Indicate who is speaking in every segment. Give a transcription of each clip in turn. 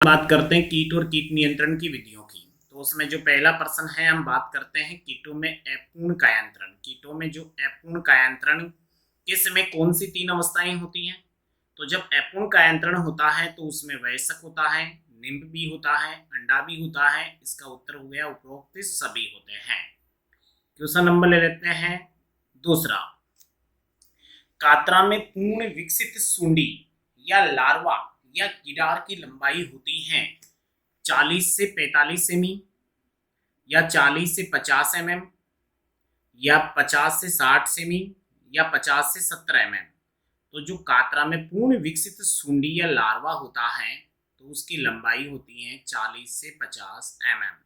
Speaker 1: बात करते हैं कीट और कीट नियंत्रण की विधियों की। तो उसमें जो पहला प्रश्न है, हम बात करते हैं कीटों में अपूर्ण कायांतरण। कीटों में जो अपूर्ण कायांतरण किस में कौन सी तीन अवस्थाएं होती हैं? तो जब अपूर्ण कायांतरण होता है तो उसमें वयस्क होता है, निम्ब भी होता है, अंडा भी होता है। इसका उत्तर हो गया उपरोक्त सभी होते हैं। क्वेश्चन नंबर ले लेते हैं दूसरा। कातरा में पूर्ण विकसित सुंडी या लार्वा या कीड़ार की लंबाई होती है 40 से 45 सेमी, या 40 से 50 mm, या 50 से 60 सेमी, या 50 से 70 mm। तो जो कातरा में पूर्ण विकसित सुंडी या लार्वा होता है तो उसकी लंबाई होती है 40 से 50 mm।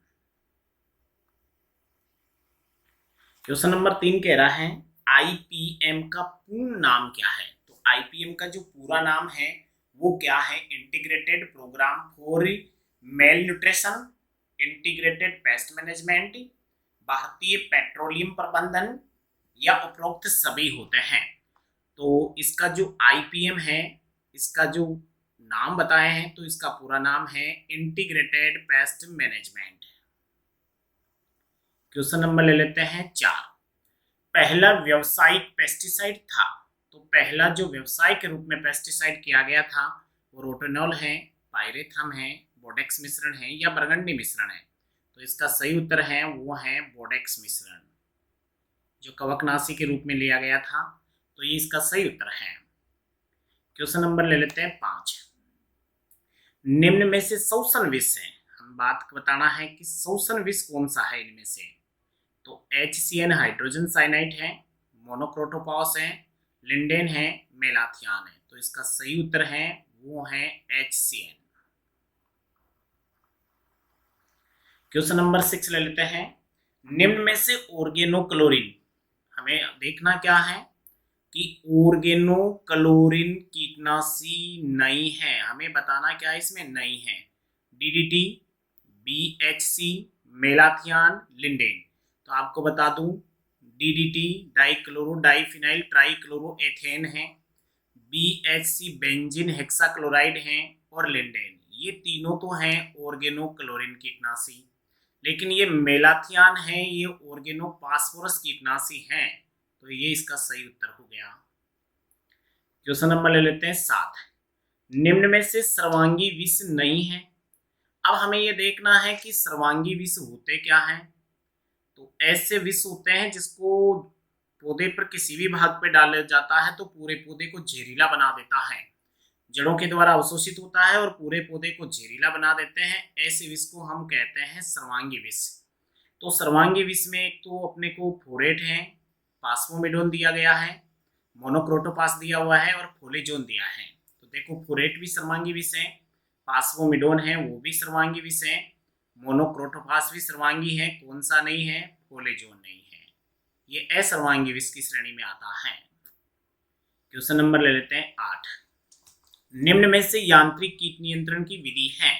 Speaker 1: क्वेश्चन नंबर 3 कह रहा है आईपीएम का पूर्ण नाम क्या है? तो आईपीएम का जो पूरा नाम है वो क्या है? Integrated programme for male nutrition, integrated pest management, भारतीय पेट्रोलियम प्रबंधन, या उपरोक्त सभी होते हैं। तो इसका जो आईपीएम है, इसका जो नाम बताए हैं तो इसका पूरा नाम है integrated pest management. Question number ले लेते हैं 4। पहला व्यावसायिक पेस्टिसाइड था। तो पहला जो व्यवसाय के रूप में पेस्टिसाइड किया गया था वो रोटेनॉल है, पायरेथ्रम है, बोडेक्स मिश्रण है, या बरगंडी मिश्रण है। तो इसका सही उत्तर है वो है बोडेक्स मिश्रण, जो कवकनाशी के रूप में लिया गया था। तो ये इसका सही उत्तर है। क्वेश्चन नंबर ले लेते हैं 5। निम्न में से शोषण विष है, हम बात बताना है कि शोषण विष कौन सा है इनमें से। तो HCN हाइड्रोजन साइनाइड है, मोनोक्रोटोपॉस है, लिंडेन है, मेलाथियान है। तो इसका सही उत्तर है वो है HCN। क्वेश्चन नंबर 6 ले लेते हैं। निम्न में से ऑर्गेनोक्लोरिन, हमें देखना क्या है कि ऑर्गेनोक्लोरिन कीटनाशी नहीं है, हमें बताना क्या है इसमें नहीं है। DDT, BHC, malathion, lindane. तो आपको बता दूं DDT डाइक्लोरो डाइफिनाइल ट्राइक्लोरोएथेन है, BHC बेंजीन हेक्साक्लोराइड है, और लिंडेन। ये तीनों तो हैं ऑर्गेनोक्लोरिन कीटनाशी, लेकिन ये मेलाथियान है, ये ऑर्गेनो फास्फोरस कीटनाशी है। तो ये इसका सही उत्तर हो गया। क्वेश्चन नंबर ले लेते हैं 7। निम्न में से सर्वांगी विष नहीं है। अब हमें यह देखना है कि सर्वांगी विष होते क्या हैं। तो ऐसे विष होते हैं जिसको पौधे पर किसी भी भाग पे डाला जाता है तो पूरे पौधे को जहरीला बना देता है, जड़ों के द्वारा अवशोषित होता है और पूरे पौधे को जहरीला बना देते हैं। ऐसे विष को हम कहते हैं सर्वांगी विष। तो सर्वांगी विष में एक तो अपने को फोरेट है, पास्मोमिडोन दिया गया है, मोनोक्रोटोपास दिया हुआ है, और फोलेजोन दिया है। तो देखो फोरेट भी सर्वांगी विष है, पास्मोमिडोन है वो भी सर्वांगी विष है, मोनोक्रोटोपास भी सर्वांगी है, कौन सा नहीं है? फोलेजोन नहीं है। ये असर्वांगी विष की श्रेणी में आता है। क्वेश्चन नंबर ले लेते हैं 8। निम्न में से यांत्रिक कीट नियंत्रण की विधि है।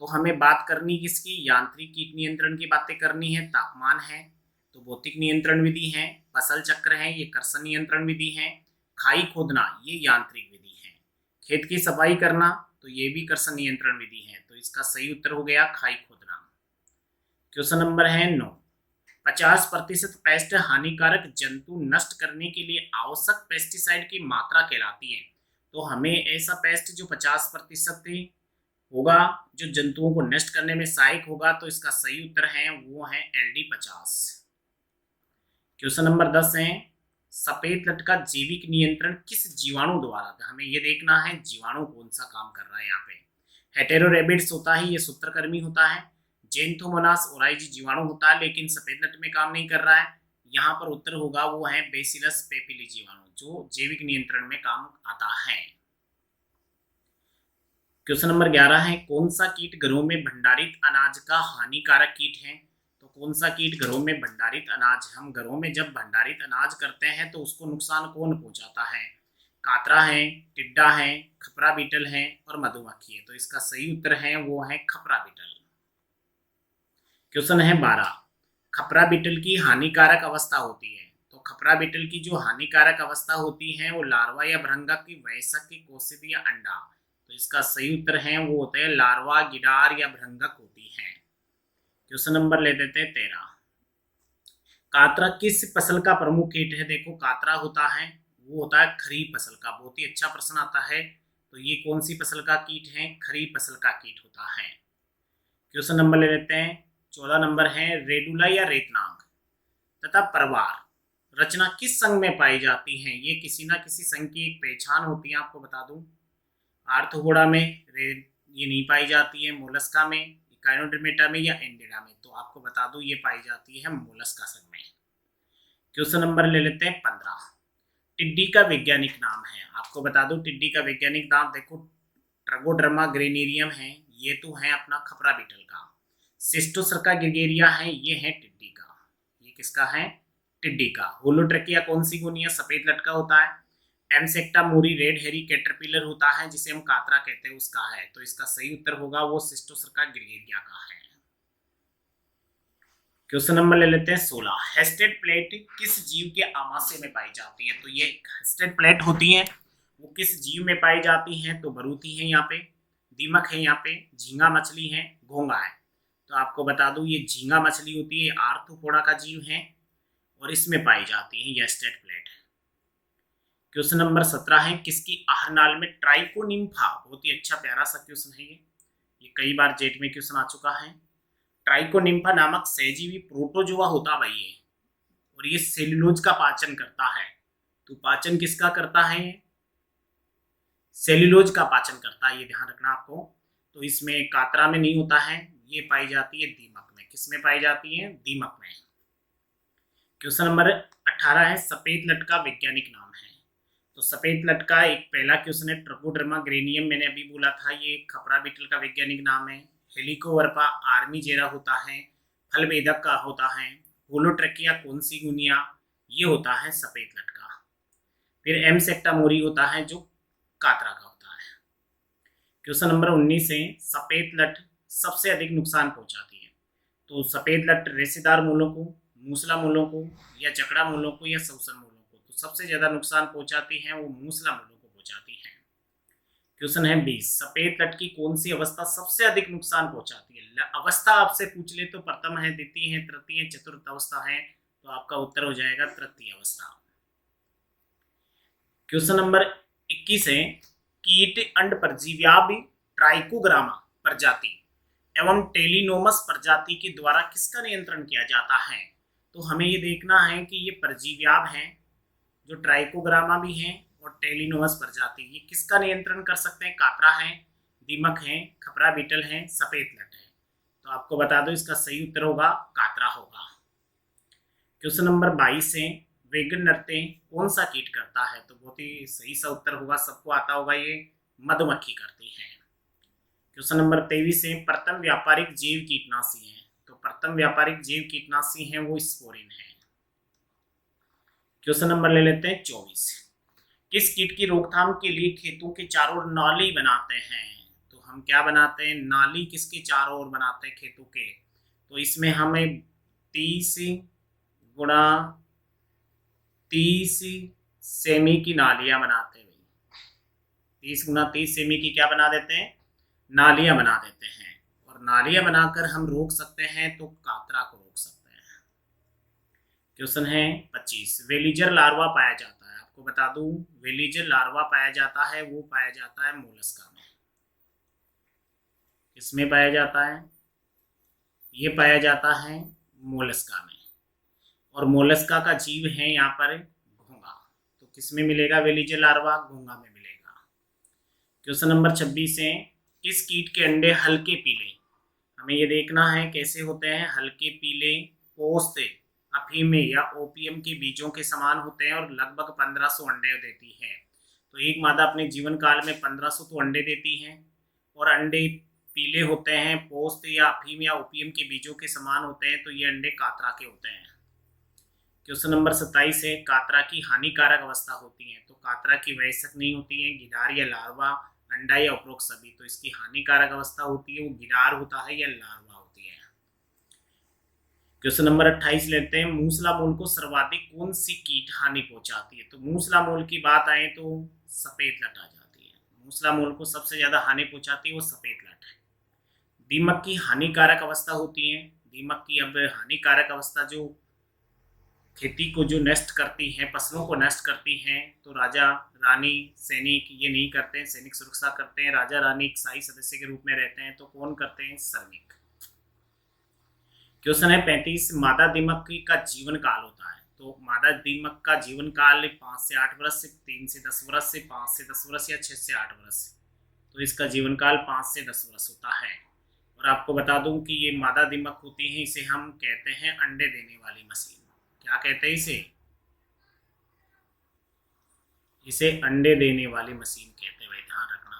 Speaker 1: तो हमें बात करनी किसकी? यांत्रिक कीट नियंत्रण की बातें करनी है। तापमान है तो भौतिक नियंत्रण विधि है, फसल चक्र है ये कर्षण नियंत्रण विधि है, खाई खोदना ये यांत्रिक विधि है, खेत की सफाई करना तो ये भी कर्षण नियंत्रण विधि है। तो इसका सही उत्तर हो गया खाई खोदना। क्वेश्चन नंबर है 9। 50% पेस्ट हानिकारक जंतु नष्ट करने के लिए आवश्यक पेस्टिसाइड की मात्रा कहलाती है। तो हमें ऐसा पेस्ट जो 50% होगा, जो जंतुओं को नष्ट करने में सहायक होगा, तो इसका सही उत्तर है वो है LD50। क्वेश्चन नंबर 10 है सफेद लटका जैविक नियंत्रण किस जीवाणु द्वारा? हमें यह देखना है जीवाणु कौन सा काम कर रहा है यहाँ पे। हेटेरोरेबिड्स होता है, ये सूत्रकृमि होता है। जेंथोमोनास ओराइजी जीवाणु होता है, लेकिन सफेद लट में काम नहीं कर रहा है। यहाँ पर उत्तर होगा वो है बेसिलस पेपिली जीवाणु, जो जैविक नियंत्रण में काम आता है। क्वेश्चन नंबर 11 है कौन सा कीट घरों में भंडारित अनाज का हानिकारक कीट है? तो कौन सा कीट घरों में भंडारित अनाज, हम घरों में जब भंडारित अनाज करते हैं तो उसको नुकसान कौन पहुंचाता है? कातरा है, टिड्डा है, खपरा बीटल है, और मधुमक्खी है। तो इसका सही उत्तर है वो है खपरा बीटल। क्वेश्चन है 12। खपरा बीटल की हानिकारक अवस्था होती है। तो खपरा बीटल की जो हानिकारक अवस्था होती है वो लार्वा या भृंगा की वयस्क की कोशिका या अंडा, तो इसका सही उत्तर है वो होते हैं लार्वा, गिडार या भृंगक होती हैं। क्वेश्चन नंबर ले देते हैं 13। कातरा किस फसल का प्रमुख कीट है? देखो कातरा होता है वो होता है खरीफ फसल का। बहुत ही अच्छा प्रश्न आता है। तो ये कौन सी फसल का कीट है? खरीफ फसल का कीट होता है। क्वेश्चन नंबर ले लेते हैं 14 नंबर है रेडुला या रेतनांग तथा परवार रचना किस संघ में पाई जाती है? ये किसी ना किसी संघ की एक पहचान होती है। आपको बता दूं आर्थ्रोपोडा में ये नहीं पाई जाती है, मोलस्का में, इकाइनोडर्मेटा में या एंडेडा में। तो आपको बता दूं ये पाई जाती है मोलस्का संघ में। क्वेश्चन नंबर ले लेते हैं 15। टिड्डी का वैज्ञानिक नाम है। आपको बता दूं टिड्डी का वैज्ञानिक नाम देखो ट्रगोडर्मा ग्रेनेरियम है, ये तो है अपना खपरा बीटल का। सिस्टोसर्का ग्रेगेरिया है, ये है टिड्डी का। ये किसका है? टिड्डी का। होलोट्रेकिया कौन सी गोनिया सफेद लटका होता है? एमसेक्टा मोरी रेड हेरी कैटरपिलर होता है जिसे हम कातरा कहते हैं उसका है। तो इसका सही उत्तर होगा वो सिस्टोसर्का ग्रेगेरिया का है। क्वेश्चन नंबर ले लेते हैं 16। हेस्टेड प्लेट किस जीव के आमाशय में पाई जाती है? तो ये हेस्टेड प्लेट होती है वो किस जीव में पाई जाती हैं? तो बरूती है यहाँ पे, दीमक है यहाँ पे, झींगा मछली है, घोंगा है। तो आपको बता दूं ये झींगा मछली होती है, आर्थ्रोपोडा का जीव है और इसमें पाई जाती है ये हेस्टेड प्लेट। क्वेश्चन नंबर 17 है किसकी आहार नाल में ट्राइकोनिम्फा। बहुत ही अच्छा प्यारा सा क्वेश्चन है ये कई बार जेट में क्वेश्चन आ चुका है। ट्राइकोनिम्फा नामक सहजीवी प्रोटोजोआ होता भाई ये, और ये सेल्यूलोज का पाचन करता है। तो पाचन किसका करता है? सेल्यूलोज का पाचन करता है, ये ध्यान रखना आपको। तो इसमें कातरा में नहीं होता है, ये पाई जाती है दीमक में। किसमें पाई जाती है? दीमक में। क्वेश्चन नंबर 18 है सफेद लटका वैज्ञानिक नाम है। तो सफेद लटका एक पहला क्वेश्चन है ट्रकोडर्मा ग्रेनियम, मैंने अभी बोला था ये खपरा बीटल का वैज्ञानिक नाम है। हेलिकोवर्पा आर्मीजेरा होता है, फल बेदक का होता है। होलोट्रेकिया कोन्सिगुनिया ये होता है सफेद लटका। फिर एमसेक्टा मोरी होता है जो कातरा का होता है। क्वेश्चन नंबर 19 है सफेद लट सबसे अधिक नुकसान पहुंचाती है। तो सफेद लट रेशेदार मूलों को, मूसला मूलों को या जकड़ा मूलों को या शोषण मूलों को। तो सबसे ज्यादा नुकसान पहुंचाती है वो मूसला मूलों को पहुंचाती है। क्वेश्चन है 20 सफेद लट की कौन सी अवस्था सबसे अधिक नुकसान पहुंचाती है? अवस्था आपसे पूछ ले तो प्रथम है, द्वितीय है, तृतीय है, चतुर्थ अवस्था है। तो आपका उत्तर हो जाएगा तृतीय अवस्था। क्वेश्चन नंबर 21 है कीट अंड परजीव्यापी ट्राइकोग्रामा प्रजाति एवं टेलिनोमस प्रजाति के द्वारा किसका नियंत्रण किया जाता है? तो हमें ये देखना है कि ये परजीव्याप हैं जो ट्राइकोग्रामा भी हैं और टेलिनोमस प्रजाति, ये किसका नियंत्रण कर सकते हैं? कातरा है, दीमक है, खपरा बीटल है, सफेद लट है। तो आपको बता दो इसका सही उत्तर होगा कातरा होगा। क्वेश्चन नंबर 22 है वेगन नृत्य कौन सा कीट करता है? तो बहुत ही सही सा उत्तर होगा, सबको आता होगा, ये मधुमक्खी करती है। क्वेश्चन नंबर 23 है प्रथम व्यापारिक जैव कीटनाशी है। तो प्रथम व्यापारिक जैव कीटनाशी है वो स्पोरिन है। क्वेश्चन नंबर ले लेते हैं 24। किस कीट की रोकथाम के लिए खेतों के चारों ओर नाली बनाते हैं? तो हम क्या बनाते हैं? नाली किसके चारों ओर बनाते हैं? खेतों के। तो इसमें हमें 30 गुणा 30 सेमी की नालियां बनाते हैं। 30 गुणा 30 सेमी की क्या बना देते हैं? नालियां बना देते हैं। और नालियां बनाकर हम रोक सकते हैं तो कातरा को रोक सकते हैं। क्वेश्चन है 25 वेलिजर लार्वा पाया जाता है। आपको बता दूं वेलिजर लार्वा पाया जाता है वो पाया जाता है मोलस्का में। किसमें पाया जाता है? ये पाया जाता है मोलस्का में। और मोलस्का का जीव है यहाँ पर घोंगा। तो किसमें मिलेगा वेलिजर लार्वा? घोंगा में मिलेगा। क्वेश्चन नंबर 26 है किस कीट के अंडे हल्के पीले? हमें ये देखना है कैसे होते हैं। हल्के पीले पोस्त अफीम या ओपियम के बीजों के समान होते हैं और लगभग 1500 अंडे देती है। तो एक मादा अपने जीवन काल में 1500 तो अंडे देती है और अंडे पीले होते हैं, पोस्त या अफीम या ओपियम के बीजों के समान होते हैं। तो ये अंडे कातरा के होते हैं। क्वेश्चन नंबर 27 है कातरा की हानिकारक अवस्था होती है। तो कातरा की वयस्क नहीं होती है, गिडार या लार्वा, अंडा या उपरोक्त सभी। तो इसकी हानिकारक अवस्था होती है वो गिडार होता है या लार्वा होती है। क्वेश्चन नंबर 28 लेते हैं मूसला मूल को सर्वाधिक कौन सी कीट हानि पहुंचाती है? तो मूसला मूल की बात आए तो सफेद लट आ जाती है। मूसला मूल को सबसे ज्यादा हानि पहुंचाती है वो सफेद लट है। दीमक की हानिकारक अवस्था होती है। दीमक की अब हानिकारक अवस्था जो खेती को जो नष्ट करती हैं, फसलों को नष्ट करती हैं, तो राजा रानी सैनिक ये नहीं करते हैं। सैनिक सुरक्षा करते हैं, राजा रानी एक शाही सदस्य के रूप में रहते हैं, तो कौन करते हैं? श्रमिक। क्वेश्चन है 35, मादा दीमक का जीवन काल होता है। तो मादा दीमक का जीवन काल 5 से 8 वर्ष से 3 से 10 वर्ष से 5 से 10 वर्ष या 6 से 8 वर्ष। तो इसका जीवन काल 5 से 10 वर्ष होता है। और आपको बता दूं कि ये मादा दीमक होती है, इसे हम कहते हैं अंडे देने वाली मशीन। क्या कहते हैं इसे? इसे अंडे देने वाली मशीन कहते हैं भाई, ध्यान रखना।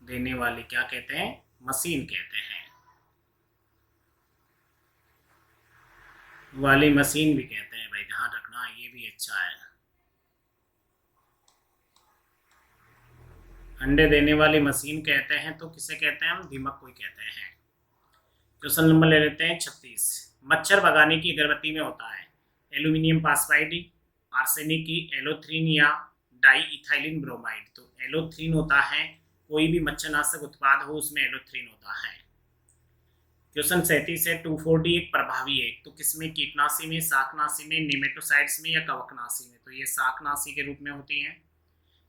Speaker 1: देने वाली क्या कहते हैं? मशीन कहते हैं। वाली मशीन भी कहते हैं भाई, ध्यान रखना, ये भी अच्छा है। अंडे देने वाली मशीन कहते हैं, तो किसे कहते हैं हम? दीमक को ही कहते हैं। क्वेश्चन नंबर ले लेते हैं 36, मच्छर भगाने की अगरबत्ती में होता है एल्यूमिनियम फास्फाइड, आर्सेनिक की, एलोथ्रीन या डाई इथाइलिन ब्रोमाइड। तो एलोथ्रीन होता है, कोई भी मच्छरनाशक उत्पाद हो उसमें एलोथ्रीन होता है। क्वेश्चन 37 है 240 एक प्रभावी है, तो किसमें? कीटनाशी में, शाकनाशी में, नेमेटोसाइड्स में या कवकनाशी में। तो ये शाकनाशी के रूप में होती है।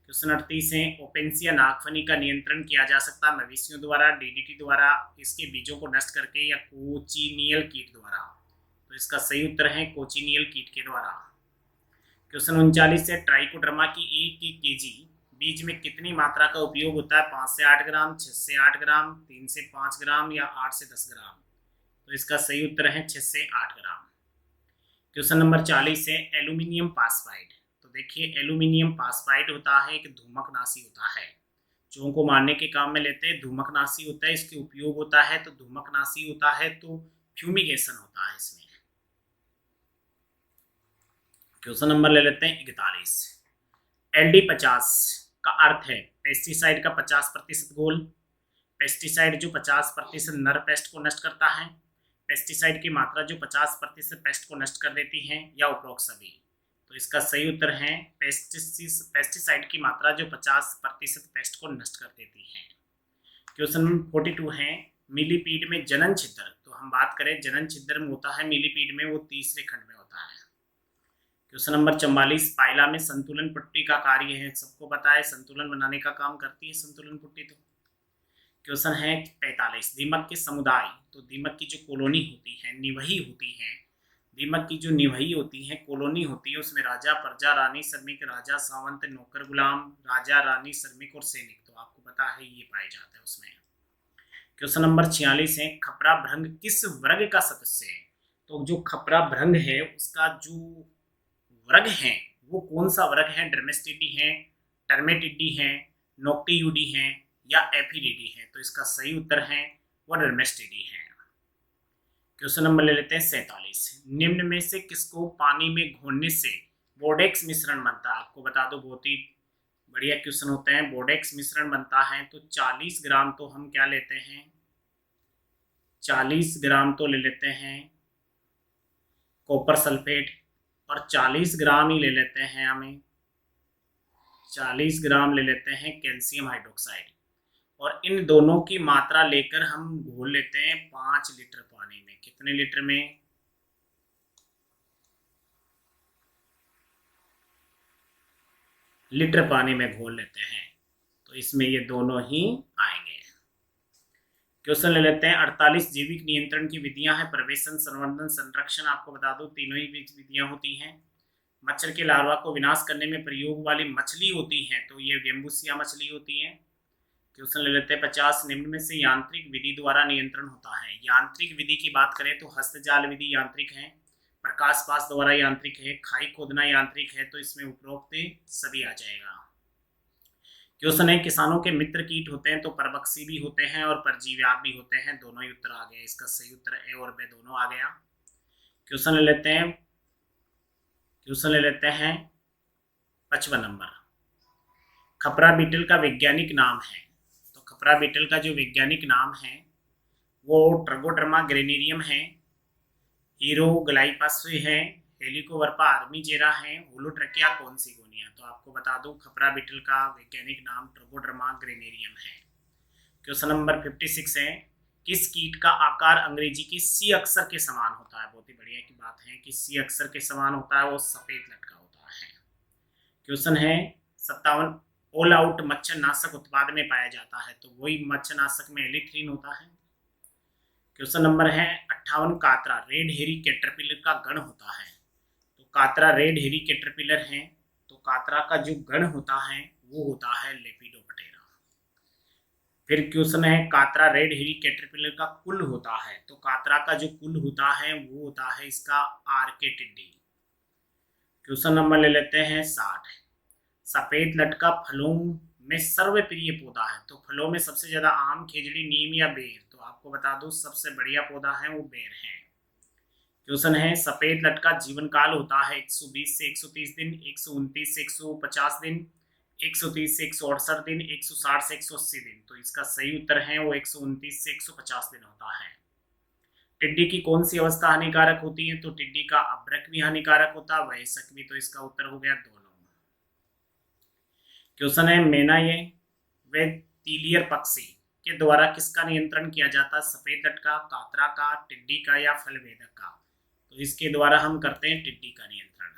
Speaker 1: क्वेश्चन 38 है ओपेंसिया नागफनी का नियंत्रण किया जा सकता है मवेशियों द्वारा, डीडीटी द्वारा, इसके बीजों को नष्ट करके, या कोचिनियल कीट द्वारा। तो इसका सही उत्तर है कोचिनियल कीट के द्वारा। क्वेश्चन 39 है ट्राइकोडर्मा की 1 केजी बीज में कितनी मात्रा का उपयोग होता है? 5 से 8 ग्राम, 6 से 8 ग्राम, 3 से 5 ग्राम या 8 से 10 ग्राम। तो इसका सही उत्तर है 6 से 8 ग्राम। क्वेश्चन नंबर 40 है एल्यूमिनियम फास्फाइड। तो देखिए एल्यूमिनियम फास्फाइड होता है एक धूमकनाशी होता है, चूहों को मारने के काम में लेते हैं। धूमकनाशी होता है, इसके उपयोग होता है, तो धूमकनाशी होता है, तो फ्यूमिगेशन होता है इसमें। क्वेश्चन नंबर ले लेते हैं 41, LD50 का अर्थ है पेस्टिसाइड का 50% घोल, पेस्टिसाइड जो 50% नर पेस्ट को नष्ट करता है, पेस्टिसाइड की मात्रा जो 50% पेस्ट को नष्ट कर देती है, या उपरोक्त सभी। तो इसका सही उत्तर है पेस्टिसाइड की मात्रा जो 50% पेस्ट को नष्ट कर देती है। क्वेश्चन नंबर 42 है मिलीपीड में जनन छिद्र। तो हम बात करें जनन छिद्र में होता है मिलीपीड में, वो तीसरे खंड में होता है। क्वेश्चन नंबर 44 पाइला में संतुलन पुट्टी का कार्य है। सबको पता है संतुलन बनाने का काम करती है संतुलन पुट्टी। तो क्वेश्चन है 45 दीमक के समुदाय। तो दीमक की जो कॉलोनी होती है, निवही होती है, दीमक की जो निवही होती है, कॉलोनी होती है, उसमें राजा, प्रजा, रानी, श्रमिक, राजा, सावंत, नौकर, गुलाम, राजा, रानी, श्रमिक और सैनिक। तो आपको पता है ये पाए जाते हैं उसमें। क्वेश्चन नंबर 46 है खपरा भृंग किस वर्ग का सदस्य है। तो जो खपरा भृंग है उसका जो वर्ग है वो कौन सा वर्ग है? ड्रमेस्टिडी है, टर्मेटिडी है, नोक्टियूडी है या एफिडिडी है। तो इसका सही उत्तर है वो ड्रमेस्टिडी है। क्वेश्चन नंबर ले लेते हैं 47 निम्न में से किसको पानी में घोलने से बोडेक्स मिश्रण बनता है। आपको बता दो बहुत ही बढ़िया क्वेश्चन होते हैं। बोडेक्स मिश्रण बनता है तो 40 ग्राम तो हम क्या लेते हैं? 40 ग्राम तो ले लेते हैं कॉपर सल्फेट, और 40 ग्राम ही ले लेते हैं हमें 40 ग्राम ले लेते हैं कैल्शियम हाइड्रोक्साइड, और इन दोनों की मात्रा लेकर हम घोल लेते हैं 5 लीटर पानी में। कितने लीटर में? 1 लीटर पानी में घोल लेते हैं। तो इसमें ये दोनों ही आएंगे। क्वेश्चन ले लेते हैं 48 जैविक नियंत्रण की विधियां हैं प्रवेशन, संवर्धन, संरक्षण। आपको बता दो तीनों ही विधियां होती हैं। मच्छर के लार्वा को विनाश करने में प्रयोग वाली मछली होती है तो ये गेम्बुसिया मछली होती है। क्वेश्चन ले लेते हैं 50 निम्न में से यांत्रिक विधि द्वारा नियंत्रण होता है। यांत्रिक विधि की बात करें तो हस्तजाल विधि यांत्रिक है, प्रकाश पास द्वारा यांत्रिक है, खाई खोदना यांत्रिक है। तो इसमें उपरोक्त सभी आ जाएगा। क्वेश्चन है किसानों के मित्र कीट होते हैं तो परभक्षी भी होते हैं और परजीवी भी होते हैं। दोनों ही उत्तर आ गए। इसका सही उत्तर ए और बी दोनों आ गया। क्वेश्चन ले लेते हैं 55 नंबर खपरा बीटल का वैज्ञानिक नाम है। तो खपरा बीटल का जो वैज्ञानिक नाम है वो ट्रगोडर्मा ग्रेनेरियम है, हीरोग्लाइपस है, हेलिकोवर्पा आर्मीजेरा है, होलोट्रैकिया कॉन्सिगोनिया। तो आपको बता दूं खपरा बीटल का वैज्ञानिक नाम ट्रैगोडर्मा ग्रेनेरियम है। क्वेश्चन नंबर 56 है, किस कीट का आकार अंग्रेजी के सी अक्षर के समान होता है? बहुत ही बढ़िया की बात है कि सी अक्षर के समान होता है, वो सफेद लटका होता है। क्वेश्चन है 57, ऑल आउट मच्छर नाशक उत्पाद में पाया जाता है, तो वही मच्छर नाशक में एलिथ्रीन होता है। क्वेश्चन नंबर है 58, कातरा रेड हेरी कैटरपिलर का गण होता है, तो कातरा रेड हेरी कैटरपिलर है, तो कातरा का जो गण होता है वो होता है लेपिडोप्टेरा। फिर क्वेश्चन है कातरा रेड हेरी कैटरपिलर का कुल होता है, तो कातरा का जो कुल होता है वो होता है इसका आर्केटिडी। क्वेश्चन नंबर ले लेते हैं 60, सफेद लटका फलों में सर्वप्रिय पौधा है, तो फलों में सबसे ज्यादा आम, खेजड़ी, नीम या बेर? तो आपको बता दूं सबसे बढ़िया पौधा है वो बेर है। क्वेश्चन है सफेद लटका जीवन काल होता है 120 से 130 दिन, 129 से 150 दिन, 130 से 168 दिन, 160 से 180 दिन। तो इसका सही उत्तर है वो 129 से 150 दिन होता है। टिड्डी की कौन सी अवस्था हानिकारक होती है? तो टिड्डी का अभ्रक भी हानिकारक होता है, वयस्क भी। तो इसका उत्तर हो गया दोनों। क्वेश्चन है मेनाये व तीलियर पक्षी के द्वारा किसका नियंत्रण किया जाता है? सफेद लटका, कातरा का, टिड्डी का या फलवेदक का? तो इसके द्वारा हम करते हैं टिड्डी का नियंत्रण।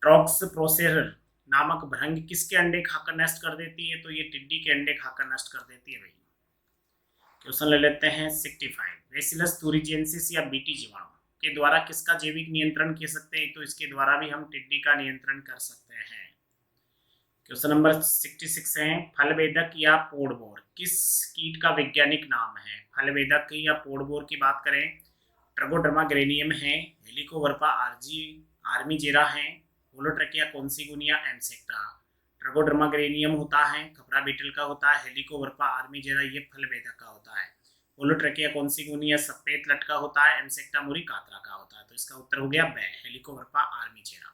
Speaker 1: ट्रॉक्स प्रोसेर नामक भृंग किसके अंडे खाकर नष्ट कर देती है? तो ये टिड्डी के अंडे खाकर नष्ट कर देती है भाई। क्वेश्चन ले लेते हैं 65, बेसिलस तुरिजिएंसिस या बीटी जीवाणु के द्वारा किसका जैविक नियंत्रण कर सकते हैं? तो इसके द्वारा भी हम टिड्डी का नियंत्रण कर सकते हैं। क्वेश्चन नंबर 66 है, फलवेदक या पोड़बोर किस कीट का वैज्ञानिक नाम है? फलवेदक या पोड़बोर की बात करें, ट्रैगोडर्मा ग्रेनियम है, हेलिकोवर्पा आर्मीजेरा है, होलोट्रैकिया कॉन्सिगोनिया एमसेक्टा। ट्रैगोडर्मा ग्रेनियम होता है, खपरा बीटल का होता है, हेलिकोवर्पा आर्मीजेरा ये फलवेदक का होता है, होलोट्रैकिया कॉन्सिगोनिया सफेद लटका होता है, एमसेक्टा मुरी कातरा का होता है। तो इसका उत्तर हो गया बे, हेलिकोवर्पा आर्मीजेरा।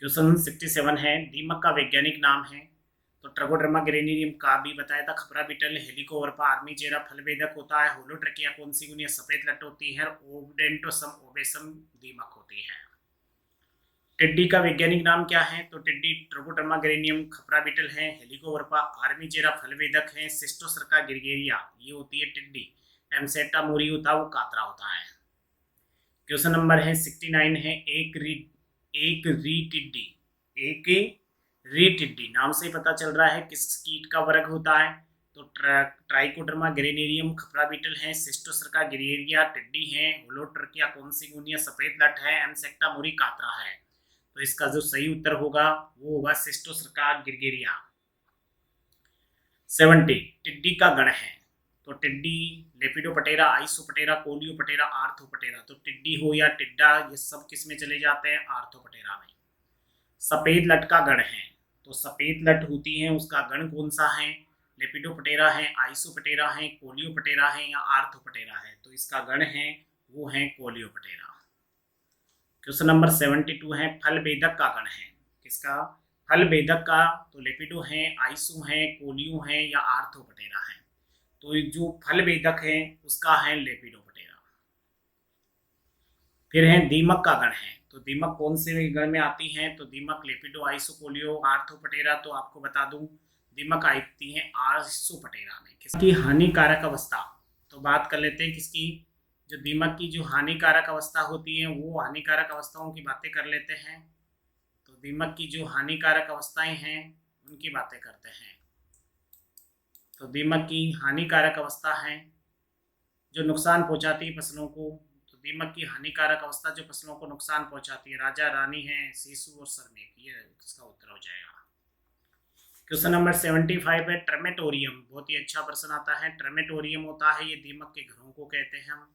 Speaker 1: क्वेश्चन 67 है, दीमक का वैज्ञानिक नाम है? तो ट्रैगोडर्मा ग्रेनियम का भी बताया था, खपरा बीटल, हेलिकोवर्पा आर्मीजेरा फलवेदक होता है, होलोट्रैकिया कॉन्सिगोनिया सफेद लट होती है, ओडेंटोसम ओबेसम दीमक होती है। टिड्डी का वैज्ञानिक नाम क्या है? तो टिड्डी ट्रैगोडर्मा ग्रेनियम खपरा बीटल है, हेलिकोवर्पा आर्मीजेरा फलवेदक है, सिस्टोसर्का गिरगेरिया ये होती है टिड्डी, एमसेटा मोरी होता है वो कातरा होता है। क्वेश्चन नंबर है 69 है, एक री टिड्डी नाम से ही पता चल रहा है किस कीट का वर्ग होता है? तो ट्राइकोडर्मा ग्रेनेरियम खपरा बीटल है, सिस्टोसर्का गिरगेरिया टिड्डी है, होलोट्रैकिया कॉन्सिगोनिया सफेद लट है, एमसेक्टा मुरी कातरा है। तो इसका जो सही उत्तर होगा वो होगा सिस्टोसर्का गिरगेरिया। 70, टिड्डी का गण है? तो टिड्डी लेपिडोप्टेरा, आइसोप्टेरा, कोलियोप्टेरा, आर्थोप्टेरा। तो टिड्डी हो या टिड्डा ये सब किस में चले जाते हैं? आर्थोप्टेरा में। सफेद लट का गण है? तो सफेद लट होती है उसका गण कौन सा है? लेपिडोप्टेरा है, आइसोप्टेरा है, कोलियोप्टेरा है या आर्थोप्टेरा है? तो इसका गण है वो है कोलियोप्टेरा। क्वेश्चन नंबर 72 है, फल बेदक का गण है? किसका? फल बेदक का तो लेपिडो है, आइसो है, कोलियो है या आर्थोप्टेरा है? तो जो फल बेदक है उसका है लेपिडोप्टेरा। फिर है दीमक का गण है? तो दीमक कौन से गण में आती है? तो दीमक लेपिडो, आइसो, कोलियो, आर्थोप्टेरा। तो आपको बता दूं दीमक आती है आइसोप्टेरा में। किसकी हानिकारक अवस्था? तो बात कर लेते हैं किसकी, जो दीमक की जो हानिकारक अवस्था होती है वो हानिकारक अवस्थाओं की बातें कर लेते हैं। तो दीमक की जो हानिकारक अवस्थाएं हैं उनकी बातें करते हैं। तो दीमक की हानिकारक अवस्था है जो नुकसान पहुंचाती है फसलों को। तो दीमक की हानिकारक अवस्था जो फसलों को नुकसान पहुंचाती है, राजा, रानी है, सीसू और सरनेक, ये इसका उत्तर हो जाएगा। क्वेश्चन नंबर 75 है, ट्रमेटोरियम। बहुत ही अच्छा प्रश्न आता है, ट्रमेटोरियम होता है ये दीमक के घरों को कहते हैं हम।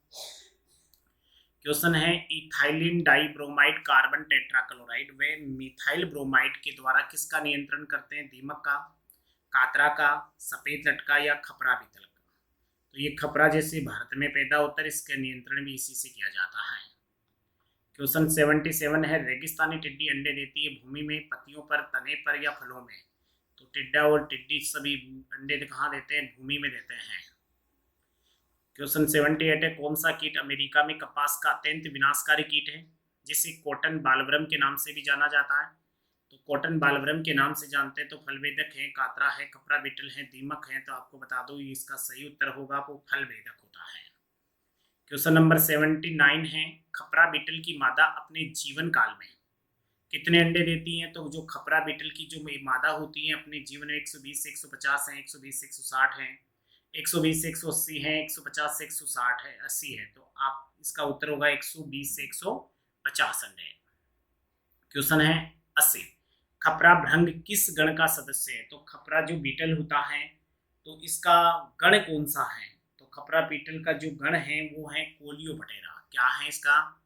Speaker 1: क्वेश्चन है, इथाइलिन डाइब्रोमाइड कार्बन टेट्राक्लोराइड व मिथाइल ब्रोमाइड के द्वारा किसका नियंत्रण करते हैं? दीमक का, कातरा का, सफेद लटका या खपरा बीतल का? तो ये खपरा जैसे भारत में पैदा होता है, इसका नियंत्रण भी इसी से किया जाता है। क्वेश्चन 77 है, रेगिस्तानी टिड्डी अंडे देती है भूमि में, पत्तियों पर, तने पर या फलों में? तो टिड्डा और टिड्डी सभी अंडे कहाँ देते हैं? भूमि में देते हैं। क्वेश्चन 78 है, कौन सा कीट अमेरिका में कपास का अत्यंत विनाशकारी कीट है? जिसे कॉटन बालवरम के नाम से भी जाना जाता है। तो कॉटन बालवरम के नाम से जानते हैं। तो फलवेदक है, कातरा है, कपड़ा बीटल है, दीमक है। तो आपको बता दो इसका सही उत्तर होगा वो फलवेदक होता है। क्वेश्चन नंबर 79 है, खपरा बीटल की मादा अपने जीवन काल में कितने अंडे देती हैं? तो जो खपरा बीटल की जो मादा होती है अपने जीवन में 120 से 150 है, 120 से 160 है, 120 से 180 है, 150 से 160 है, 80 है। तो आप इसका उत्तर होगा 120 से 150 अंडे। क्वेश्चन है 80, खपरा भृंग किस गण का सदस्य है? तो खपरा जो बीटल होता है तो इसका गण कौन सा है? तो खपरा बीटल का जो गण है वो है कोलियोपटेरा। क्या है इसका?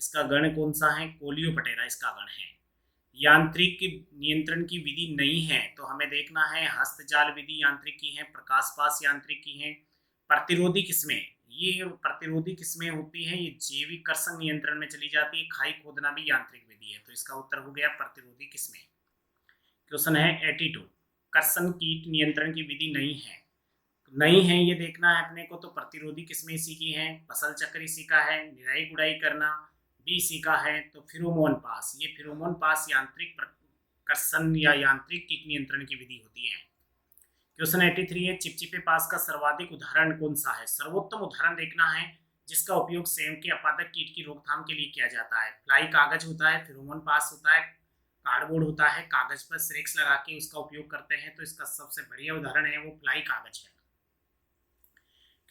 Speaker 1: इसका गण कौन सा है? कोलियोपटेरा इसका गण है। यांत्रिक नियंत्रण की विधि नहीं है तो हमें देखना है हस्तजाल विधि यांत्रिक की है, प्रकाश पास यांत्रिक की है, प्रतिरोधी किस्में। ये प्रतिरोधी किस्में होती हैं, ये जैविक कर्षण नियंत्रण में चली जाती है। खाई खोदना भी यांत्रिक विधि है। तो इसका उत्तर हो गया प्रतिरोधी किस्में। क्वेश्चन है 82, कर्षण कीट नियंत्रण की विधि नहीं है ये देखना है अपने को। तो प्रतिरोधी किस्में इसी की है, फसल चक्र इसी का है, निराई गुड़ाई करना भी इसी का है। तो फिरोमोन पास, ये फिरोमोन पास यांत्रिक कर्षण या यांत्रिक कीट नियंत्रण की विधि होती है। क्वेश्चन 83 है, चिपचिपे पास का सर्वाधिक उदाहरण कौन सा है? सर्वोत्तम उदाहरण देखना है जिसका उपयोग सेम के अपादक कीट की रोकथाम के लिए किया जाता है। फ्लाई कागज होता है, फिरोमोन पास होता है, कार्डबोर्ड होता है, कागज पर स्रेक्स लगा के उसका उपयोग करते हैं। तो इसका सबसे बढ़िया उदाहरण है वो फ्लाई कागज है।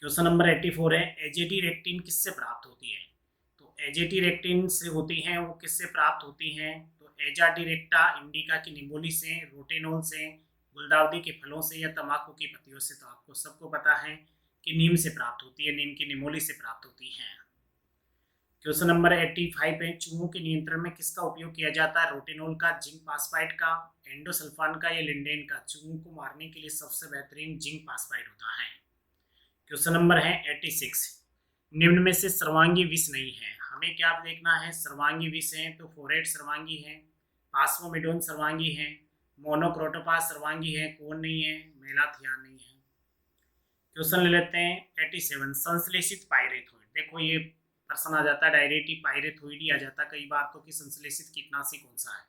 Speaker 1: क्वेश्चन नंबर 84 है, एजेटी रेक्टिन किससे प्राप्त होती है? तो एजेटी रेक्टिन से होती हैं, वो किससे प्राप्त होती हैं? तो एजाडिरेक्टा इंडिका की निमोली से, रोटेनोल से, गुलदाउदी के फलों से या तंबाकू की पत्तियों से। तो आपको सबको पता है कि नीम से प्राप्त होती है, नीम की निमोली से प्राप्त होती है। क्वेश्चन नंबर 85 है, चूहों के नियंत्रण में किसका उपयोग किया जाता है? रोटेनोल का, जिंक फास्फाइड का, एंडोसल्फान का या लिंडेन का? चूहों को मारने के लिए सबसे बेहतरीन जिंक फास्फाइड होता है। क्वेश्चन नंबर है 86, निम्न में से सर्वांगी विष नहीं है। हमें क्या देखना है? सर्वांगी विष है तो फोरेट सर्वांगी है, पास्मोमिडोन सर्वांगी है, मोनोक्रोटोपास सर्वांगी है, कौन नहीं है? मेलाथियान नहीं है। क्वेश्चन ले लेते हैं 87, संश्लेषित पाइरेथोइड। देखो ये प्रश्न आ जाता है डायरेक्ट ही पाइरेथोइड ही आ जाता है कई बार तो कि संश्लेषित कीटनाशी कौन सा है।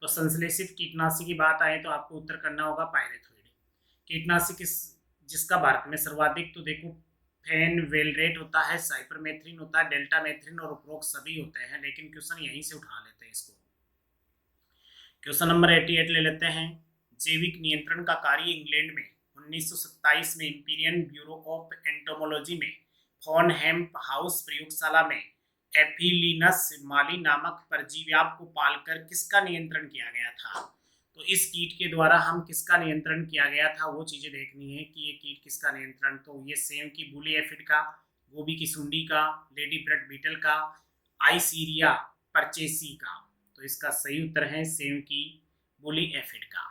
Speaker 1: तो संश्लेषित कीटनाशी की बात आए तो आपको उत्तर करना होगा पाइरेथोइड। कीटनाशी किस जिसका भारत में सर्वाधिक, तो देखो फेनवेलरेट होता है, साइपरमेथ्रिन होता है, डेल्टामेथ्रिन और उपरोक्त सभी होते हैं। लेकिन क्वेश्चन यहीं से उठा लेते हैं इसको। क्वेश्चन नंबर 88 ले लेते हैं, जैविक नियंत्रण का कार्य इंग्लैंड में 1927 में इंपीरियल ब्यूरो ऑफ एंटोमोलॉजी में फॉनहेम हाउस प्रयोगशाला में एफिलिनस माली नामक परजीव्याप को पालकर किसका नियंत्रण किया गया था? तो इस कीट के द्वारा हम किसका नियंत्रण किया गया था वो चीजें देखनी है कि ये कीट किसका नियंत्रण। तो ये सेम की बुली एफिड का, गोभी की सुंडी का, लेडी ब्रेड बीटल का, आइसीरिया परचेसी का। तो इसका सही उत्तर है सेम की बुली एफिड का।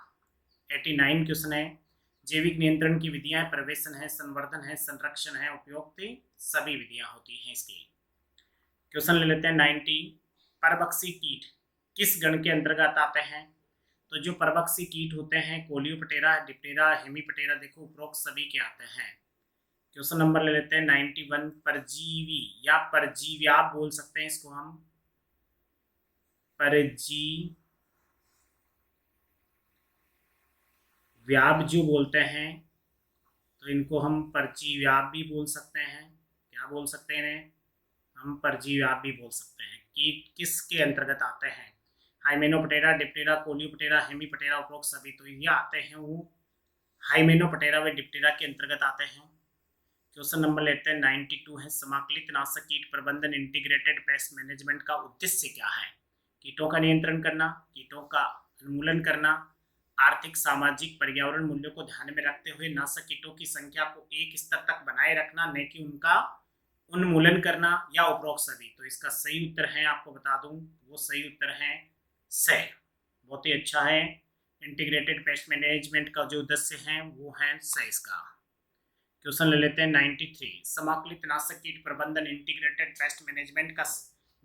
Speaker 1: 89 क्वेश्चन है, जैविक नियंत्रण की विधियां प्रवेशन है, संवर्धन है, संरक्षण है, उपयुक्त सभी विधियां होती हैं इसकी। क्वेश्चन ले लेते हैं 90, परभक्षी कीट किस गण के अंतर्गत आते हैं? तो जो परभक्षी कीट होते हैं कोलियोपटेरा, डिप्टेरा, हेमीपटेरा, देखो उपरोक्त सभी के आते हैं। क्वेश्चन नंबर ले लेते हैं 91, परजीवी या परजीव्याप बोल सकते हैं इसको हम, परजीव्याप जो बोलते हैं तो इनको हम परजीव्याप भी बोल सकते हैं। क्या बोल सकते हैं? हम परजीव्याप भी बोल सकते हैं। कीट किसके अंतर्गत आते हैं? हाइमेनोपटेरा, डिप्टेरा, कोलियोपटेरा, हेमीपटेरा, उपरोक्त सभी। तो ये आते हैं वो हाइमेनोपटेरा व डिप्टेरा के अंतर्गत आते हैं। क्वेश्चन नंबर लेते हैं 92 है, समाकलित नाशक कीट प्रबंधन इंटीग्रेटेड पेस्ट मैनेजमेंट का उद्देश्य क्या है? कीटों का नियंत्रण करना, कीटों का उन्मूलन करना, आर्थिक सामाजिक पर्यावरण मूल्यों को ध्यान में रखते हुए नाशक कीटों की संख्या को एक स्तर तक बनाए रखना, न कि उनका उन्मूलन करना, या उपरोक्त सभी। तो इसका सही उत्तर है, आपको बता दूं वो सही उत्तर है से। बहुत ही अच्छा है, इंटीग्रेटेड पेस्ट मैनेजमेंट का जो उद्देश्य है वो है से इसका। क्वेश्चन ले लेते हैं 93, समाकलित नाशक कीट प्रबंधन इंटीग्रेटेड पेस्ट मैनेजमेंट का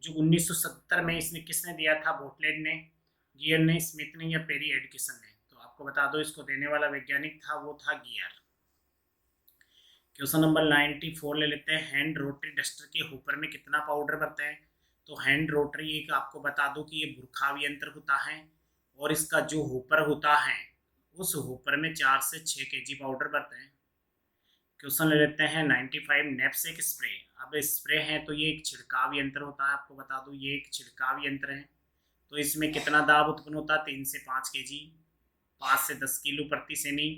Speaker 1: जो 1970 में इसने किसने दिया था? बोटलेड ने, गियर ने, स्मिथ ने या पेरी एडकिसन ने? तो आपको बता दो इसको देने वाला वैज्ञानिक था वो था गियर। क्वेश्चन नंबर 94 ले लेते हैं, हैंड रोटरी डस्टर के होपर में कितना पाउडर भरते हैं? तो हैंड रोटरी एक आपको बता दूं कि ये बुरखाव यंत्र होता है और इसका जो होपर होता है उस होपर में 4 से 6 केजी पाउडर भरते हैं। क्वेश्चन ले लेते हैं 95 नेप्सेक स्प्रे। अब स्प्रे है तो ये एक छिड़काव यंत्र होता है, आपको बता दूं ये एक छिड़काव यंत्र है। तो इसमें कितना दाब उत्पन्न होता है? 3 से 5 केजी, 5 से 10 किलो प्रति सेमी,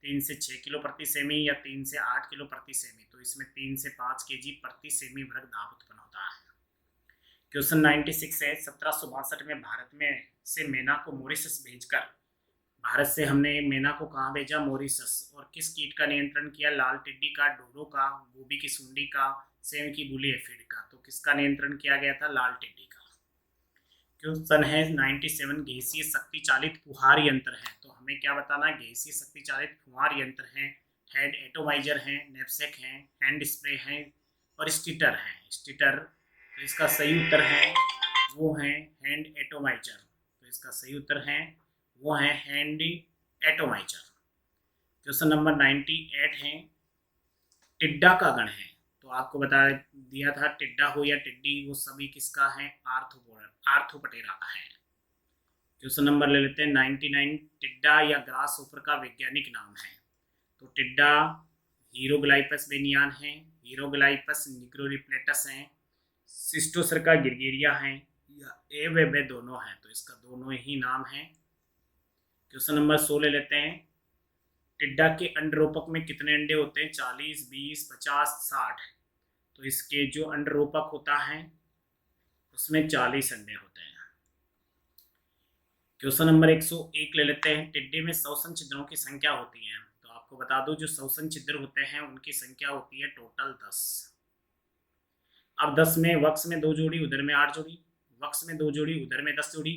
Speaker 1: 3 से 6 किलो प्रति सेमी या 3 से 8 किलो प्रति सेमी। तो इसमें 3 से 5 केजी प्रति सेमी वर्ग दाब उत्पन्न होता है। क्वेश्चन 96 है 1762 में भारत में से मेना को मॉरिशस भेजकर, भारत से हमने मेना को कहाँ भेजा? मॉरिशस। और किस कीट का नियंत्रण किया? लाल टिड्डी का, डोडो का, गोभी की सुंडी का, सेम की बुली एफिड का। तो किसका नियंत्रण किया गया था? लाल टिड्डी का। क्वेश्चन है 97 गैसीय शक्ति चालित फुहार यंत्र है। तो हमें क्या बताना है? गैसीय शक्ति चालित फुहार यंत्र है, हैंड एटोमाइजर है, नेप्सेक है, हैंड स्प्रे है और स्टिटर है। स्टिटर, तो इसका सही उत्तर है वो है हैंड एटोमाइजर। तो इसका सही उत्तर है वो है हैंड एटोमाइजर। क्वेश्चन नंबर 98 है टिड्डा का गण है। तो आपको बता दिया था टिड्डा हो या टिड्डी वो सभी किसका है? आर्थ्रोपटेरा का है। क्वेश्चन नंबर ले लेते हैं 99 टिड्डा या ग्रास ऊपर का वैज्ञानिक नाम है। तो टिड्डा हीरोग्लाइपस बेनियान है, हीरोग्लाइपस निग्रोरिप्लेटस है, सिस्टोसर्का गिरगिरिया है या ए वे दोनों है। तो इसका दोनों ही नाम है। क्वेश्चन नंबर 100 ले लेते हैं टिड्डा के अंडरोपक में कितने अंडे होते हैं? 40, 20, 50, 60। तो इसके जो अंडरोपक होता है उसमें 40 अंडे होते हैं। क्वेश्चन नंबर 101 ले लेते हैं टिड्डे में श्वसन छिद्रों की संख्या होती है। तो आपको बता दूं जो श्वसन छिद्र होते हैं उनकी संख्या होती है टोटल 10। अब 10 में वक्ष में 2 जोड़ी, उदर में 8 जोड़ी, वक्ष में 2 जोड़ी, उदर में 10 जोड़ी,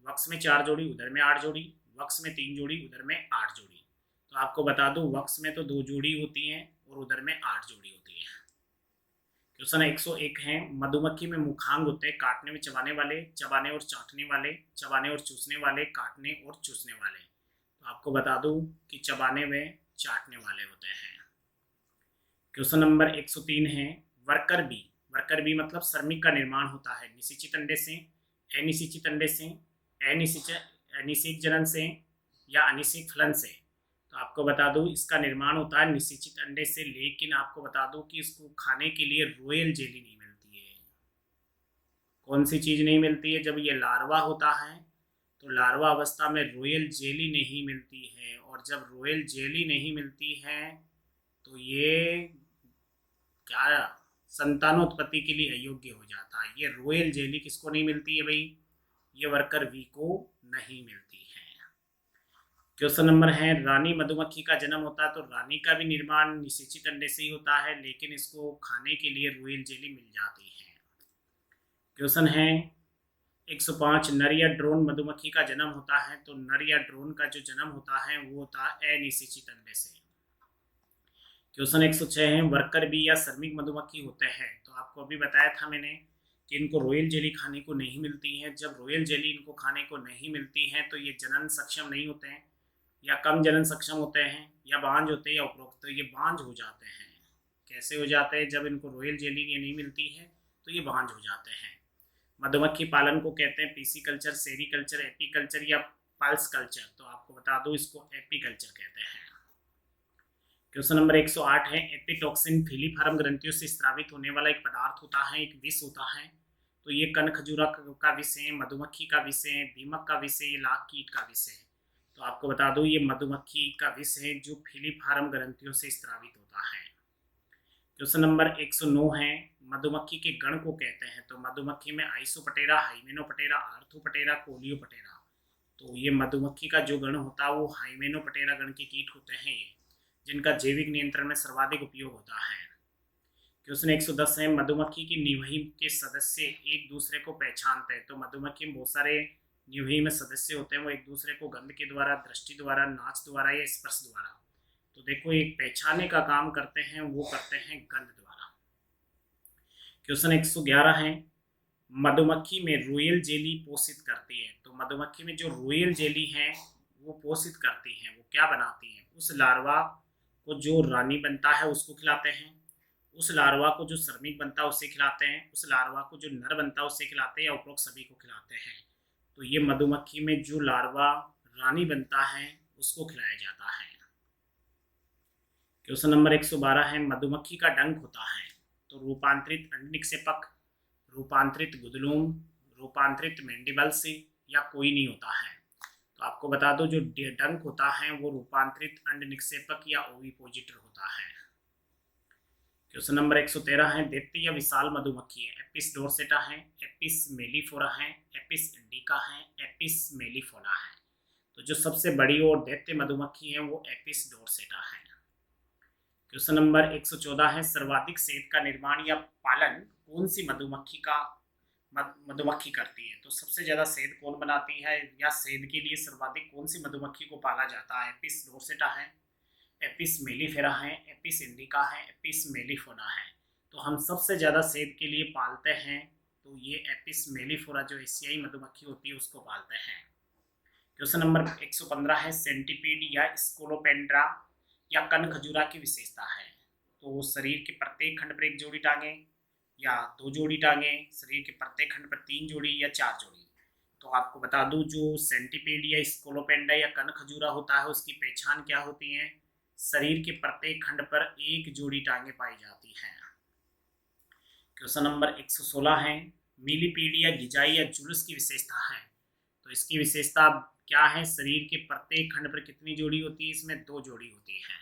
Speaker 1: वक्ष में 4 जोड़ी, उदर में 8 जोड़ी, वक्ष में 3 जोड़ी, उदर में 8 जोड़ी। तो आपको बता दूं वक्ष में तो 2 जोड़ी होती हैं और उदर में 8 जोड़ी होती है। क्वेश्चन 101 है मधुमक्खी में मुखांग होते हैं काटने में चबाने वाले, चबाने और चाटने वाले, चबाने और चूसने वाले, काटने और चूसने वाले। तो आपको बता दूं कि चबाने में चाटने वाले होते हैं। क्वेश्चन नंबर 103 है वर्कर बी। वर्कर बी मतलब श्रमिक का निर्माण होता है निषेचित अंडे से, अनिषेचित अंडे से, अनिषेक जनन से या अनिषेक फलन से। तो आपको बता दूं इसका निर्माण होता है निषेचित अंडे से, लेकिन आपको बता दूं कि इसको खाने के लिए रॉयल जेली नहीं मिलती है। कौन सी चीज नहीं मिलती है? जब ये लार्वा होता है तो लार्वा अवस्था में रॉयल जेली नहीं मिलती है, और जब रॉयल जेली नहीं मिलती है तो ये क्या संतानोत्पत्ति के लिए अयोग्य हो जाता है। ये रॉयल जेली किसको नहीं मिलती है भाई? ये वर्कर बी को नहीं मिलती है। क्वेश्चन नंबर है रानी मधुमक्खी का जन्म होता है। तो रानी का भी निर्माण निषेचित अंडे से ही होता है, लेकिन इसको खाने के लिए रॉयल जेली मिल जाती है। क्वेश्चन है 105 नर या ड्रोन मधुमक्खी का जन्म होता है। तो नर या ड्रोन का जो जन्म होता है वो होता है अनिषेचित अंडे से। क्वेश्चन 106 है वर्कर बी या श्रमिक मधुमक्खी होते हैं। तो आपको अभी बताया था मैंने कि इनको रॉयल जेली खाने को नहीं मिलती है। जब रॉयल जेली इनको खाने को नहीं मिलती है तो ये जनन सक्षम नहीं होते हैं या कम जनन सक्षम होते हैं या बांझ होते हैं या उपरोक्त। तो ये बांझ हो जाते हैं। कैसे हो जाते हैं? जब इनको रॉयल जेली ये नहीं मिलती है तो ये बांझ हो जाते हैं। मधुमक्खी पालन को कहते हैं पीसी कल्चर, सेरीकल्चर, एपीकल्चर या पल्स कल्चर। तो आपको बता दो इसको एपीकल्चर कहते हैं। क्वेश्चन नंबर 108 है एपिटॉक्सिन फीलिफॉर्म ग्रंथियों से स्रावित होने वाला एक पदार्थ होता है, एक विष होता है। तो ये कण खजूरा का विष है, मधुमक्खी का विष है, दीमक का विष है, लाख कीट का विष है। तो आपको बता दूं ये मधुमक्खी का विष है जो फीलिफॉर्म ग्रंथियों से स्रावित होता है। क्वेश्चन नंबर 109 है मधुमक्खी के गण को कहते हैं। तो मधुमक्खी में आइसोपटेरा, हाइमेनोपटेरा, आर्थोपटेरा, कोलियोपटेरा। तो ये मधुमक्खी का जो गण होता है वो हाइमेनोपटेरा गण के कीट होते हैं ये, जिनका जैविक नियंत्रण में सर्वाधिक उपयोग होता है। क्वेश्चन 110 है मधुमक्खी की निवही के सदस्य एक दूसरे को पहचानते हैं। तो मधुमक्खी में बहुत सारे निवही में सदस्य होते हैं, वो एक दूसरे को गंध के द्वारा, दृष्टि द्वारा, नाच द्वारा या स्पर्श द्वारा, तो देखो एक पहचाने का काम करते हैं, वो करते हैं गंध द्वारा। क्वेश्चन 111 है मधुमक्खी में रॉयल जेली पोषित करती है। तो मधुमक्खी में जो रॉयल जेली है वो पोषित करती है, वो क्या बनाती है? उस लार्वा को जो रानी बनता है उसको खिलाते हैं, उस लार्वा को जो श्रमिक बनता है उसे खिलाते हैं, उस लार्वा को जो नर बनता है उसे खिलाते हैं, या उपरोक्त सभी को खिलाते हैं। तो ये मधुमक्खी में जो लार्वा रानी बनता है उसको खिलाया जाता है। क्वेश्चन नंबर 112 है, मधुमक्खी का डंक होता है तो रूपांतरित अंड निक्षेपक, रूपांतरित गुदलूम, रूपांतरित मैंडिबल्स, या कोई नहीं होता है। तो आपको बता दो जो डंक होता है वो रूपांतरित अंड निक्षेपक या ओविपोजिटर होता है। क्वेश्चन नंबर 113 है, दैत्य या विशाल मधुमक्खी है, एपिस डोर्सेटा है, एपिस मेलिफोरा है, एपिस इंडिका है, एपिस मेलिफोना है। तो जो सबसे बड़ी और दैत्य मधुमक्खी है वो एपिस डोर्सेटा है। क्वेश्चन नंबर 114 है, सर्वाधिक शहद का निर्माण या पालन कौन सी मधुमक्खी करती है। तो सबसे ज्यादा शहद कौन बनाती है, या शहद के लिए सर्वाधिक कौन सी मधुमक्खी को पाला जाता है। एपिस डोर्सेटा है, एपिस मेलिफेरा है, एपिस इंडिका है, एपिस मेलिफोना है। तो हम सबसे ज़्यादा शहद के लिए पालते हैं तो ये एपिस मेलिफोरा जो एशियाई मधुमक्खी होती है उसको पालते हैं। क्वेश्चन नंबर 115 है, सेंटीपीड या स्कोलोपेंड्रा या कण खजूरा की विशेषता है। तो शरीर के प्रत्येक खंड पर एक जोड़ी टांगे या 2 जोड़ी टांगे, शरीर के प्रत्येक खंड पर 3 जोड़ी या 4 जोड़ी। तो आपको बता दूं जो सेंटीपीड या स्कोलोपेंड्रा या कण खजूरा होता है उसकी पहचान क्या होती है, शरीर के प्रत्येक खंड पर एक जोड़ी टांगे पाई जाती हैं। क्वेश्चन नंबर 116 है, मिलीपीड या गिजाई या जुलूस की विशेषता है। तो इसकी विशेषता क्या है, शरीर के प्रत्येक खंड पर कितनी जोड़ी होती है, इसमें 2 जोड़ी होती है।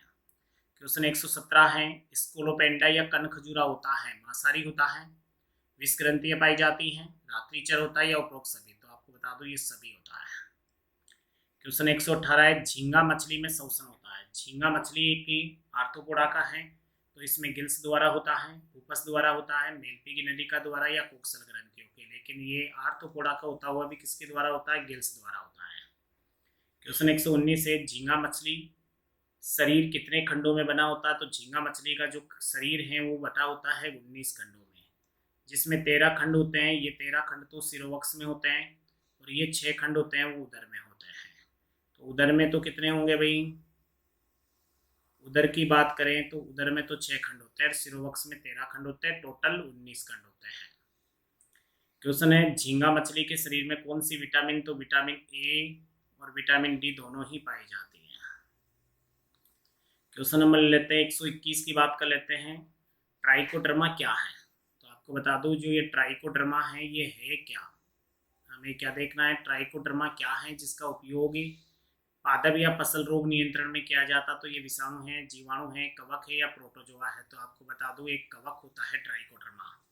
Speaker 1: क्वेश्चन 117 है, स्कोलोपेंडा या कण खजूरा होता है मांसाहारी होता है, विषग्रंथियां पाई जाती हैं, रात्रिचर होता है, या उपरोक्त सभी। तो आपको बता दो ये सभी होता है। क्वेश्चन 118 है, झींगा मछली में शोषण होता है। झींगा मछली एक आर्थ्रोपोडा का है तो इसमें गिल्स द्वारा होता है, पुपस द्वारा होता है, मेलपी की नलिका द्वारा, या कोक्सल ग्रंथियों के। लेकिन ये आर्थ्रोपोडा का होता हुआ भी किसके द्वारा होता है, गिल्स द्वारा होता है। क्वेश्चन 119 है, झींगा मछली शरीर कितने खंडों में बना होता है। तो झींगा मछली का जो शरीर है वो बटा होता है 19 खंडों में, जिसमें 13 खंड होते हैं। ये 13 खंड तो सिरोवक्ष में होते हैं और ये 6 खंड होते हैं वो उदर में होते हैं। तो उदर में तो कितने होंगे भाई, उदर की बात करें तो उदर में तो 6 खंड होते हैं, सिरोवक्ष में 13 खंड होते हैं, टोटल 19 खंड होते हैं। क्वेश्चन है, झींगा मछली के शरीर में कौन सी विटामिन, तो विटामिन ए और विटामिन डी दोनों ही पाई जाती है। क्वेश्चन नंबर लेते हैं 121 की बात कर लेते हैं, ट्राइकोडर्मा क्या है। तो आपको बता दूं जो ये ट्राइकोडर्मा है ये है क्या, हमें क्या देखना है, ट्राइकोडर्मा क्या है जिसका उपयोग पादप या फसल रोग नियंत्रण में किया जाता। तो ये विषाणु है, जीवाणु है, कवक है, या प्रोटोजोआ है। तो आपको बता दूं एक कवक होता है ट्राइकोडर्मा,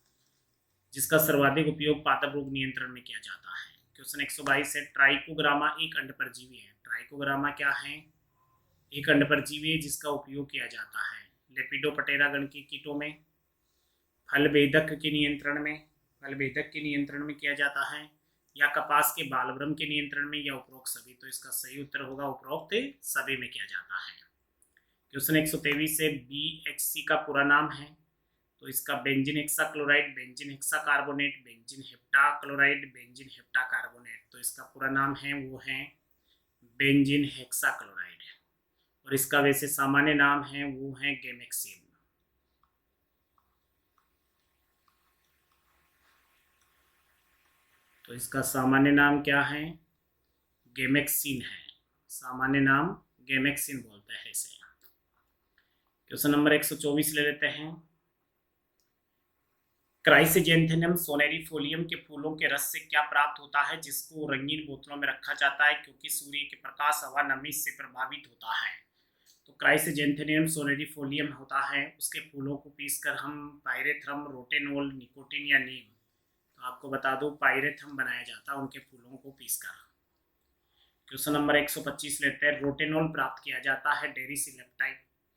Speaker 1: जिसका सर्वाधिक उपयोग पादप रोग नियंत्रण में किया जाता है। क्वेश्चन 122 है, ट्राइकोग्रामा एक अंडपरजीवी है। ट्राइकोग्रामा क्या है, एक अंडपरजीवी है जिसका उपयोग किया जाता है लेपिडोप्टेरा गण के कीटों में, फल भेदक के नियंत्रण में किया जाता है, या कपास के बालवृम के नियंत्रण में, या उपरोक्त सभी। तो इसका सही उत्तर होगा उपरोक्त सभी में किया जाता है। क्वेश्चन 123 से BHC का पूरा नाम है। तो इसका benzene hexa chloride, benzene hexa carbonate, benzene hepta chloride, benzene hepta carbonate. तो इसका पूरा नाम है वो है बेंजीन हेक्सा क्लोराइड, और इसका वैसे सामान्य नाम है वो है गेमेक्सिन। तो इसका सामान्य नाम क्या है, गेमेक्सिन है, सामान्य नाम गेमेक्सिन बोलते हैं इसे। क्वेश्चन नंबर 124 ले लेते हैं, क्राइसेजेंथेनियम सोनेरिफोलियम के फूलों के रस से क्या प्राप्त होता है जिसको रंगीन बोतलों में रखा जाता है क्योंकि सूर्य के प्रकाश, हवा, नमी से प्रभावित होता है। तो क्राइसेजेंथेनियम सोनेरिफोलियम होता है, उसके फूलों को पीसकर हम पायरेथ्रम, रोटेनॉल, निकोटीन या नीम, तो आपको बता दूं पायरेथ्रम बनाया जाता है उनके फूलों को पीसकर। क्वेश्चन नंबर 125 लेते हैं, रोटेनॉल प्राप्त किया जाता है डेरिस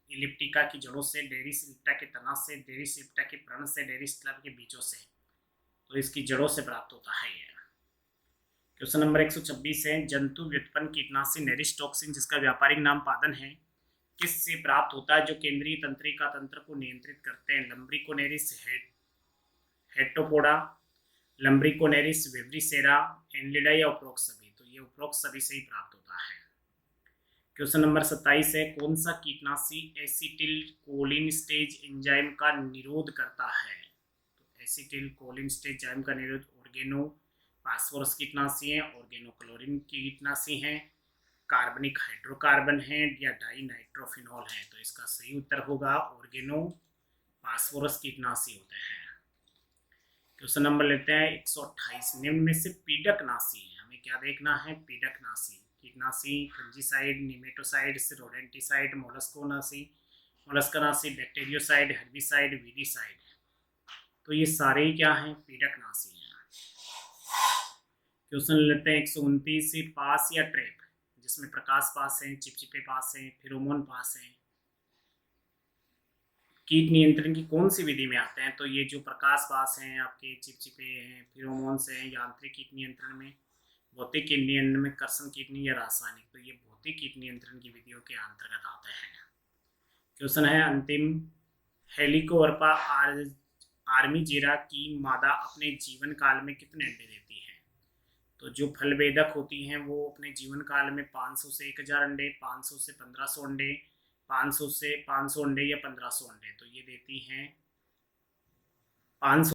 Speaker 1: इलिप्टिका की जड़ों से, डेरिस इलिप्टा के तना से, डेरिस इलिप्टा के प्रण से, डेरिस क्लब के बीजों से। तो इसकी जड़ों से प्राप्त होता है यह। क्वेश्चन नंबर 126 है, जंतु व्युत्पन्न कीटनाशी नेरिस्टोक्सिन जिसका व्यापारिक नाम पादन है किससे प्राप्त होता है जो केंद्रीय तंत्रिका तंत्र को नियंत्रित करते हैं। लंब्रिकोनेरिस हेटोपोडा, लंब्रिकोनेरिस वेब्रिसेरा, एनलिडा, या उपरोक्त सभी। तो ये उपरोक्त सभी से ही प्राप्त होता है। क्वेश्चन नंबर 27 है, कौन सा कीटनाशी एसिटिल कोलिन स्टेज एंजाइम का निरोध करता है? तो एसिटिल कोलिन स्टेज एंजाइम का निरोध ऑर्गेनो फास्फोरस कीटनाशी है, ऑर्गेनोक्लोरिन कीटनाशी है, कार्बनिक हाइड्रोकार्बन है या डाई नाइट्रोफिनॉल है? तो इसका सही उत्तर होगा ऑर्गेनो फास्फोरस कीटनाशी होते हैं। क्वेश्चन नंबर लेते हैं 128, निम्न में से पीडकनाशी है, हमें क्या देखना है? पीडकनाशी कीटनाशी fungicide, निमेटोसाइड, rodenticide, मोलस्कनाशी, bacteriocide, herbicide, weedicide. तो ये सारे क्या हैं? पीडकनाशी हैं। क्वेश्चन लेते हैं 129, पास या ट्रैप, जिसमें प्रकाश पास है, चिपचिपे पास है, फेरोमोन पास है, कीट नियंत्रण की कौन सी विधि में आते हैं? तो ये जो प्रकाश पास हैं, आपके चिपचिपे हैं, फिरोमोन्स हैं, यांत्रिक कीट नियंत्रण में, भौतिक कीट नियंत्रण में, कर्षण कीट या रासायनिक। तो ये भौतिक कीट नियंत्रण की विधियों के अंतर्गत आते हैं। क्वेश्चन है अंतिम, हेलिकोवर्पा आर्मीजेरा की मादा अपने जीवन काल में कितने अंडे देती है? तो जो फलवेदक होती हैं वो अपने जीवन काल में 500 से 1000 अंडे, 500 से 1500 अंडे, 500 से 500 अंडे या 1500 अंडे। तो ये देती हैं 500